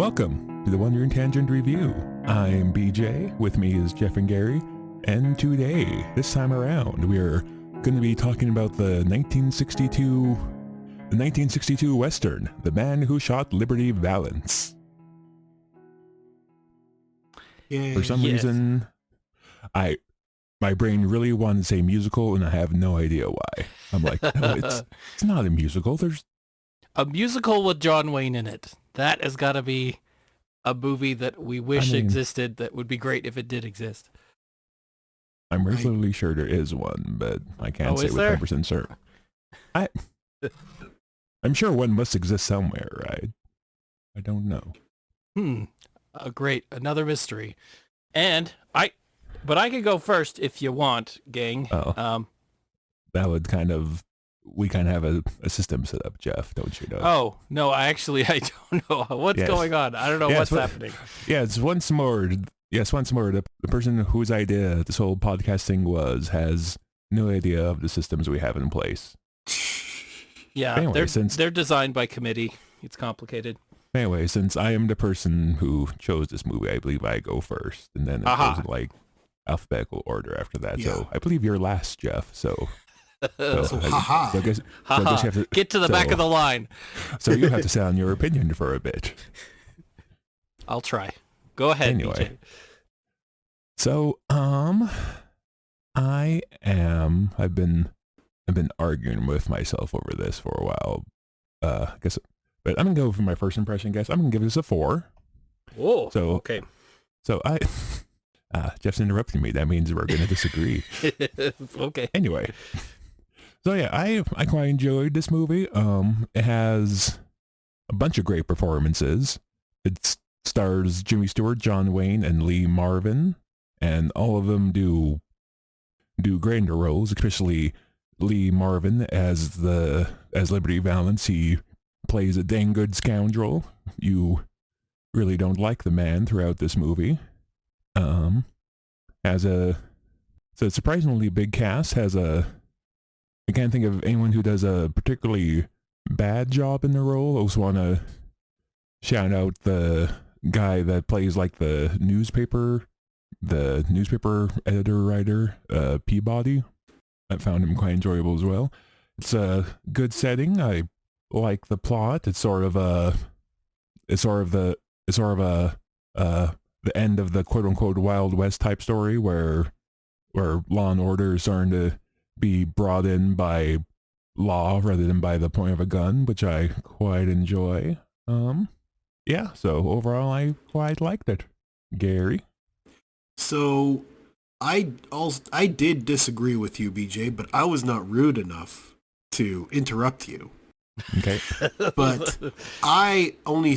Welcome to the Wandering Tangent Review. I'm BJ, with me is Jeff and Gary, and today, this time around, we're going to be talking about the 1962 Western, The Man Who Shot Liberty Valance. For some reason, my brain really wanted to say musical, and I have no idea why. I'm like, no, it's not a musical. There's a musical with John Wayne in it. That has got to be a movie that we wish existed. That would be great if it did exist. I'm reasonably sure there is one, but I can't say with 100% certain. I'm sure one must exist somewhere, right? I don't know. Great. Another mystery. But I could go first if you want, gang. Oh. That would we kind of have a system set up, Jeff, don't you know? Oh, no, I don't know what's going on. I don't know what's happening. Yeah, it's once more, the person whose idea this whole podcasting has no idea of the systems we have in place. Yeah, anyway, they're designed by committee. It's complicated. Anyway, since I am the person who chose this movie, I believe I go first, and then it goes in like alphabetical order after that. Yeah. So I believe you're last, Jeff. So I guess you have to get to the back of the line. So you have to sound your opinion for a bit. I'll try. Go ahead. Anyway, BJ. So I've been arguing with myself over this for a while. I guess, but I'm gonna go for my first impression. Guess I'm gonna give this a 4. Oh, so okay. So Jeff's interrupting me. That means we're gonna disagree. Okay. Anyway. So yeah, I quite enjoyed this movie. It has a bunch of great performances. It stars Jimmy Stewart, John Wayne, and Lee Marvin, and all of them do great in their roles, especially Lee Marvin as Liberty Valance. He plays a dang good scoundrel. You really don't like the man throughout this movie. Has a surprisingly big cast. I can't think of anyone who does a particularly bad job in the role. I also want to shout out the guy that plays like the newspaper editor writer, Peabody. I found him quite enjoyable as well. It's a good setting. I like the plot. It's sort of the end of the quote unquote Wild West type story where law and order is starting to be brought in by law rather than by the point of a gun, which I quite enjoy. Yeah, so overall I quite liked it. Gary? So I did disagree with you, BJ, but I was not rude enough to interrupt you. Okay. But I'm only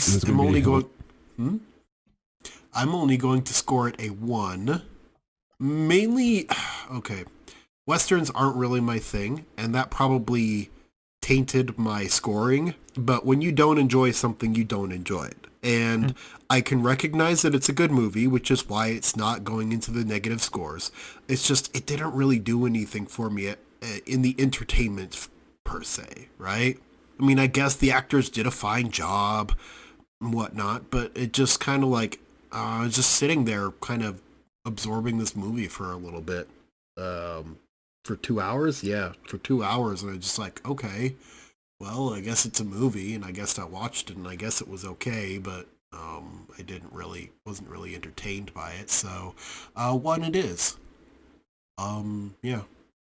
going to score it a 1. Mainly, okay, Westerns aren't really my thing, and that probably tainted my scoring. But when you don't enjoy something, you don't enjoy it. And I can recognize that it's a good movie, which is why it's not going into the negative scores. It's just, it didn't really do anything for me in the entertainment per se, right? I mean, I guess the actors did a fine job and whatnot, but it just kind of like, I was just sitting there kind of absorbing this movie for a little bit. For 2 hours? Yeah, for 2 hours. And I just like, okay, well, I guess it's a movie, and I guess I watched it, and I guess it was okay, but I wasn't really entertained by it. So, 1 it is. Yeah,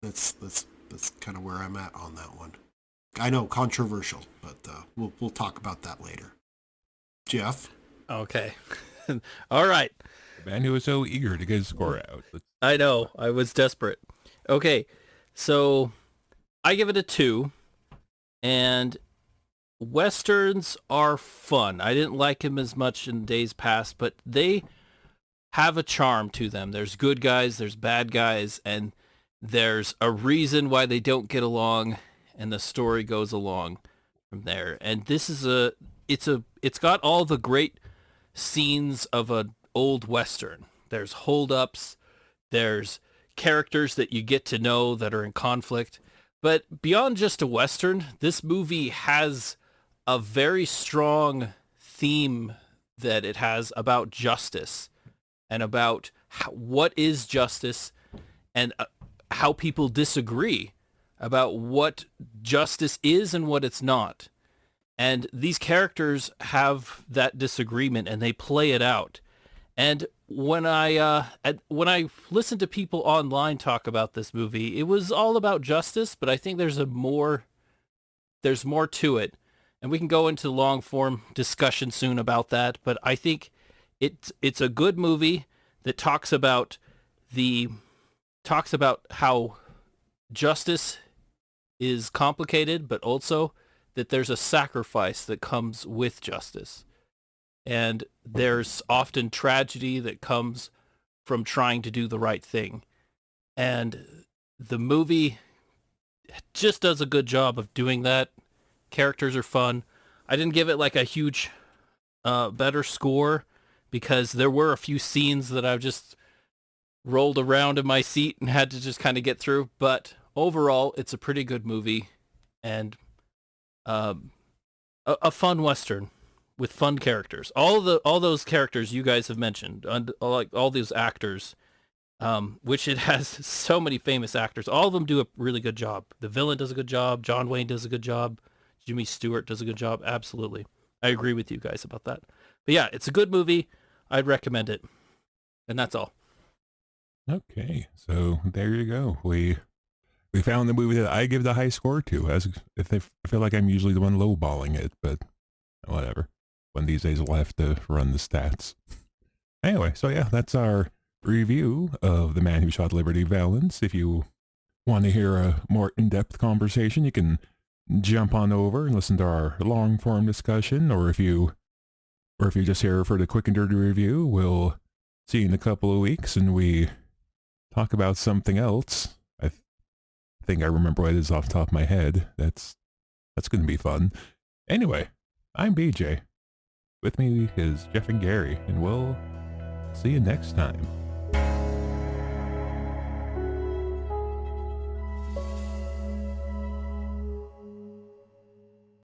that's kind of where I'm at on that one. I know, controversial, but we'll talk about that later. Jeff? Okay. All right. The man who was so eager to get his score out. I know. I was desperate. Okay, so I give it a 2, and Westerns are fun. I didn't like them as much in days past, but they have a charm to them. There's good guys, there's bad guys, and there's a reason why they don't get along, and the story goes along from there. And this is it's got all the great scenes of an old Western. There's hold-ups, there's characters that you get to know that are in conflict. But beyond just a Western, this movie has a very strong theme that it has about justice and about what is justice, and how people disagree about what justice is and what it's not. And these characters have that disagreement and they play it out. And when I listen to people online talk about this movie, it was all about justice, but I think there's more to it. And we can go into long form discussion soon about that, but I think it's a good movie that talks about how justice is complicated, but also that there's a sacrifice that comes with justice. And there's often tragedy that comes from trying to do the right thing. And the movie just does a good job of doing that. Characters are fun. I didn't give it like a huge better score because there were a few scenes that I've just rolled around in my seat and had to just kind of get through. But overall, it's a pretty good movie and a fun Western with fun characters. All those characters you guys have mentioned, like all these actors, which it has so many famous actors. All of them do a really good job. The villain does a good job. John Wayne does a good job. Jimmy Stewart does a good job. Absolutely. I agree with you guys about that. But yeah, it's a good movie. I'd recommend it. And that's all. Okay, so there you go. We found the movie that I give the high score to, as if I feel like I'm usually the one lowballing it, but whatever. One of these days we'll have to run the stats. Anyway, so yeah, that's our review of The Man Who Shot Liberty Valance. If you want to hear a more in-depth conversation, you can jump on over and listen to our long-form discussion, or if you just here for the quick and dirty review, we'll see you in a couple of weeks and we talk about something else. I think I remember what it is off the top of my head. That's going to be fun. Anyway, I'm BJ. With me is Jeff and Gary, and we'll see you next time.